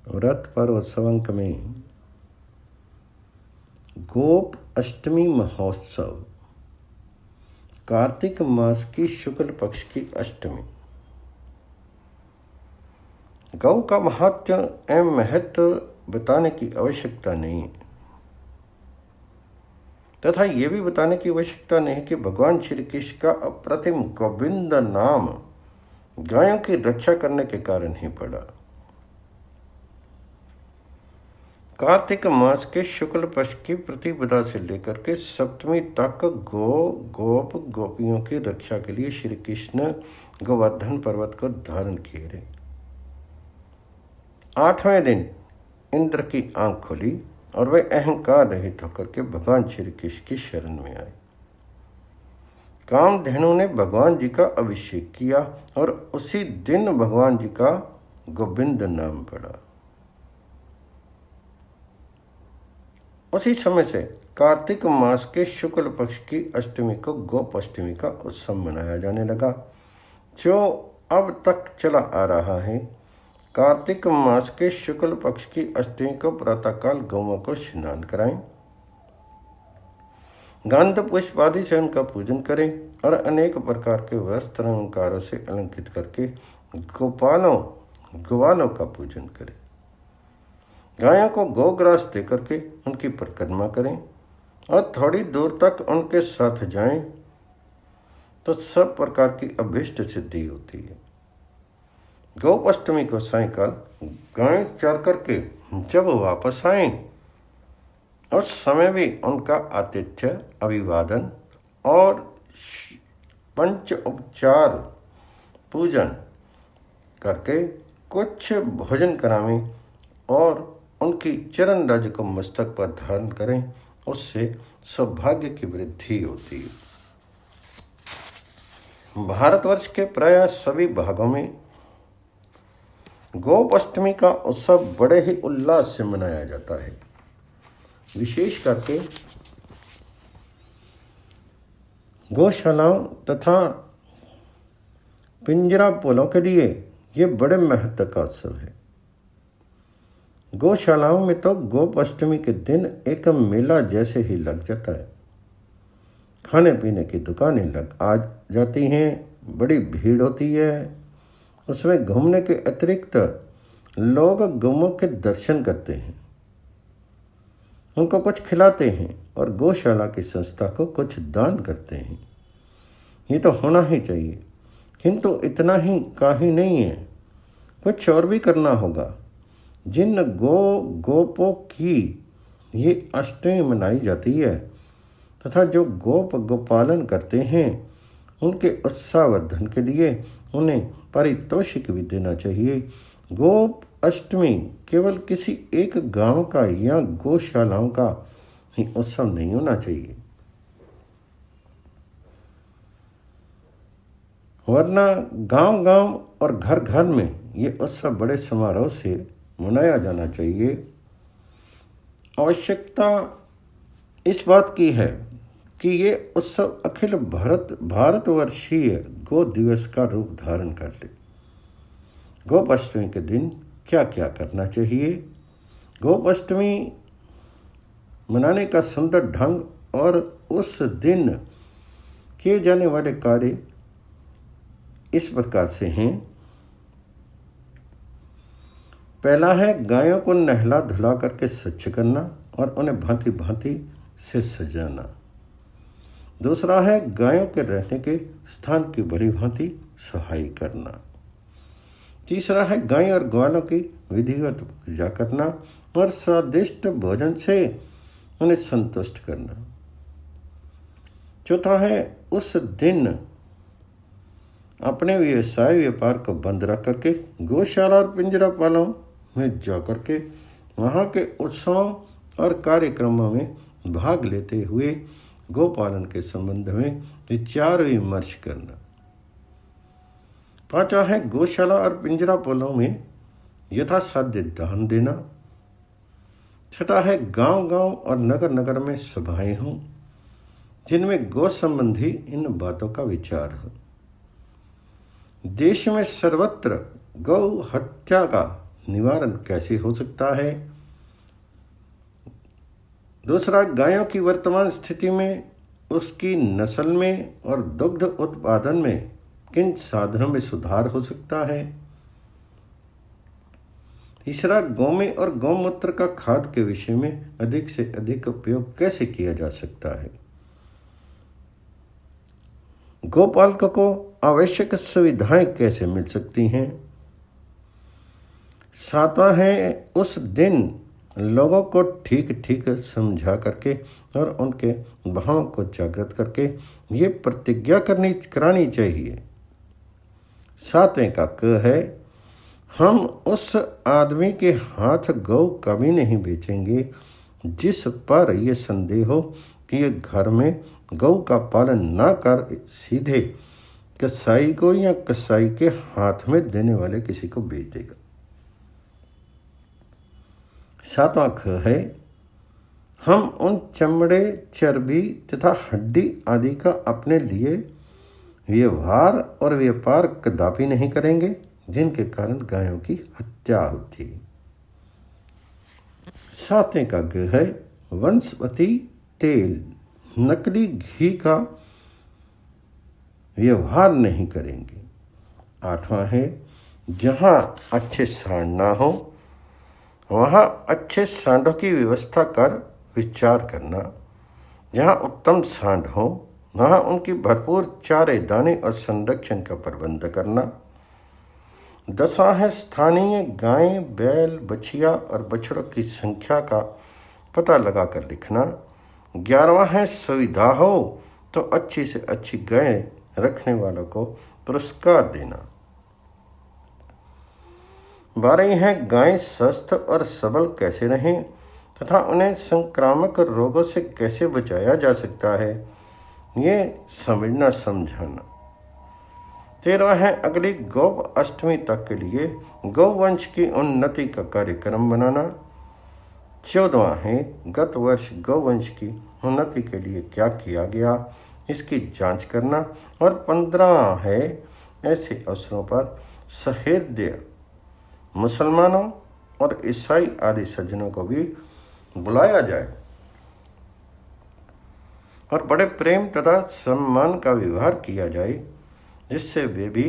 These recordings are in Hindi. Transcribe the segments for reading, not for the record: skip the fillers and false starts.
व्रत पर्वोत्सवंक में गोप अष्टमी महोत्सव, कार्तिक मास की शुक्ल पक्ष की अष्टमी। गौ का महात्म्य एवं महत्व बताने की आवश्यकता नहीं है, तथा ये भी बताने की आवश्यकता नहीं कि भगवान श्री कृष्ण का अप्रतिम गोविंद नाम गायों की रक्षा करने के कारण ही पड़ा। कार्तिक मास के शुक्ल पक्ष की प्रतिपदा से लेकर के सप्तमी तक गोप गोपियों की रक्षा के लिए श्री कृष्ण गोवर्धन पर्वत को धारण किए रहे। 8वें दिन इंद्र की आंख खुली और वे अहंकार रहित होकर के भगवान श्री कृष्ण की शरण में आए। कामधेनु ने भगवान जी का अभिषेक किया और उसी दिन भगवान जी का गोविंद नाम पड़ा। उसी समय से कार्तिक मास के शुक्ल पक्ष की अष्टमी को गोप अष्टमी का उत्सव मनाया जाने लगा, जो अब तक चला आ रहा है। कार्तिक मास के शुक्ल पक्ष की अष्टमी को प्रातःकाल गौओं को स्नान कराएं, गंध पुष्प आदि से उनका पूजन करें और अनेक प्रकार के वस्त्र अलंकारों से अलंकृत करके ग्वालों का पूजन करें। गायों को गोग्रास दे करके उनकी परिक्रमा करें और थोड़ी दूर तक उनके साथ जाएं तो सब प्रकार की अभीष्ट सिद्धि होती है। गोप अष्टमी को सायंकाल गाय चर करके जब वापस आए उस समय भी उनका आतिथ्य, अभिवादन और पंच उपचार पूजन करके कुछ भोजन करावें और उनकी चरण रज को मस्तक पर धारण करें। उससे सौभाग्य की वृद्धि होती है। भारतवर्ष के प्राय सभी भागों में गोप अष्टमी का उत्सव बड़े ही उल्लास से मनाया जाता है। विशेष करके गौशालाओं तथा पिंजरा पोलों के लिए ये बड़े महत्व का उत्सव है। गौशालाओं में तो गोप अष्टमी के दिन एक मेला जैसे ही लग जाता है। खाने पीने की दुकानें लग आ जाती हैं, बड़ी भीड़ होती है। उसमें घूमने के अतिरिक्त लोग गौओं के दर्शन करते हैं, उनको कुछ खिलाते हैं और गौशाला की संस्था को कुछ दान करते हैं। ये तो होना ही चाहिए, किंतु इतना ही काफी नहीं है, कुछ और भी करना होगा। जिन गोपों की ये अष्टमी मनाई जाती है तथा जो गोपालन करते हैं, उनके उत्साहवर्धन के लिए उन्हें पारितोषिक भी देना चाहिए। गोप अष्टमी केवल किसी एक गांव का या गौशालाओं का ही उत्सव नहीं होना चाहिए, वरना गांव-गांव और घर-घर में ये उत्सव बड़े समारोह से मनाया जाना चाहिए। आवश्यकता इस बात की है कि ये उत्सव अखिल भारतवर्षीय गो दिवस का रूप धारण कर ले। गोप अष्टमी के दिन क्या क्या करना चाहिए? गोप अष्टमी मनाने का सुंदर ढंग और उस दिन किए जाने वाले कार्य इस प्रकार से हैं। पहला है गायों को नहला धुला करके स्वच्छ करना और उन्हें भांति भांति से सजाना। दूसरा है गायों के रहने के स्थान की भली भांति सफाई करना। तीसरा है गाय और ग्वालों की विधिवत पूजा करना और स्वादिष्ट भोजन से उन्हें संतुष्ट करना। चौथा है उस दिन अपने व्यवसाय व्यापार को बंद रख करके गौशाला और पिंजरा पालों में जा करके वहाँ के उत्सवों और कार्यक्रमों में भाग लेते हुए गोपालन के संबंध में विचार विमर्श करना। पांचवा है गौशाला और पिंजरा पोलों में यथासाध्य दान देना। छठा है गांव-गांव और नगर-नगर में सभाएं हों जिनमें गौ संबंधी इन बातों का विचार हो। देश में सर्वत्र गौ हत्या का निवारण कैसे हो सकता है। दूसरा, गायों की वर्तमान स्थिति में उसकी नस्ल में और दुग्ध उत्पादन में किन साधनों में सुधार हो सकता है। तीसरा, गौमें और गौमूत्र का खाद के विषय में अधिक से अधिक उपयोग कैसे किया जा सकता है। गौपालकों को आवश्यक सुविधाएं कैसे मिल सकती हैं। सातवां है, उस दिन लोगों को ठीक ठीक समझा करके और उनके भावों को जागृत करके ये प्रतिज्ञा करानी चाहिए। सातवें का क है, हम उस आदमी के हाथ गौ कभी नहीं बेचेंगे जिस पर यह संदेह हो कि ये घर में गौ का पालन ना कर सीधे कसाई को या कसाई के हाथ में देने वाले किसी को बेच देगा। सातवां ख है, हम उन चमड़े, चर्बी तथा हड्डी आदि का अपने लिए व्यवहार और व्यापार कदापि नहीं करेंगे जिनके कारण गायों की हत्या होती है। सातवें का ग है, वनस्पति तेल, नकली घी का व्यवहार नहीं करेंगे। आठवां है, जहाँ अच्छे सांड ना हो वहाँ अच्छे सांडों की व्यवस्था कर विचार करना। जहाँ उत्तम सांड हो वहाँ उनकी भरपूर चारे, दाने और संरक्षण का प्रबंध करना। 10वां है, स्थानीय गायें, बैल, बछिया और बछड़ों की संख्या का पता लगाकर लिखना। 11वां है, सुविधा हो तो अच्छी से अच्छी गायें रखने वालों को पुरस्कार देना। 12 है, गायें स्वस्थ और सबल कैसे रहें तथा उन्हें संक्रामक रोगों से कैसे बचाया जा सकता है, ये समझना समझाना। 13वां है, अगली गौ अष्टमी तक के लिए गौवंश की उन्नति का कार्यक्रम बनाना। 14वां है, गत वर्ष गौवंश की उन्नति के लिए क्या किया गया इसकी जांच करना। और 15वां है, ऐसे अवसरों पर सहेद्य मुसलमानों और ईसाई आदि सज्जनों को भी बुलाया जाए और बड़े प्रेम तथा सम्मान का व्यवहार किया जाए जिससे वे भी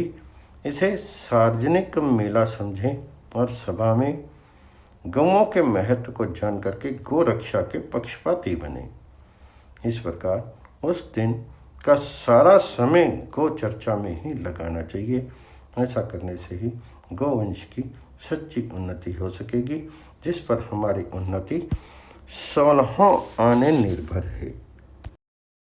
इसे सार्वजनिक मेला समझें और सभा में गौओं के महत्व को जान करके गौ रक्षा के पक्षपाती बने। इस प्रकार उस दिन का सारा समय गौ चर्चा में ही लगाना चाहिए। ऐसा करने से ही गौवंश की सच्ची उन्नति हो सकेगी जिस पर हमारी उन्नति 16 आने निर्भर है।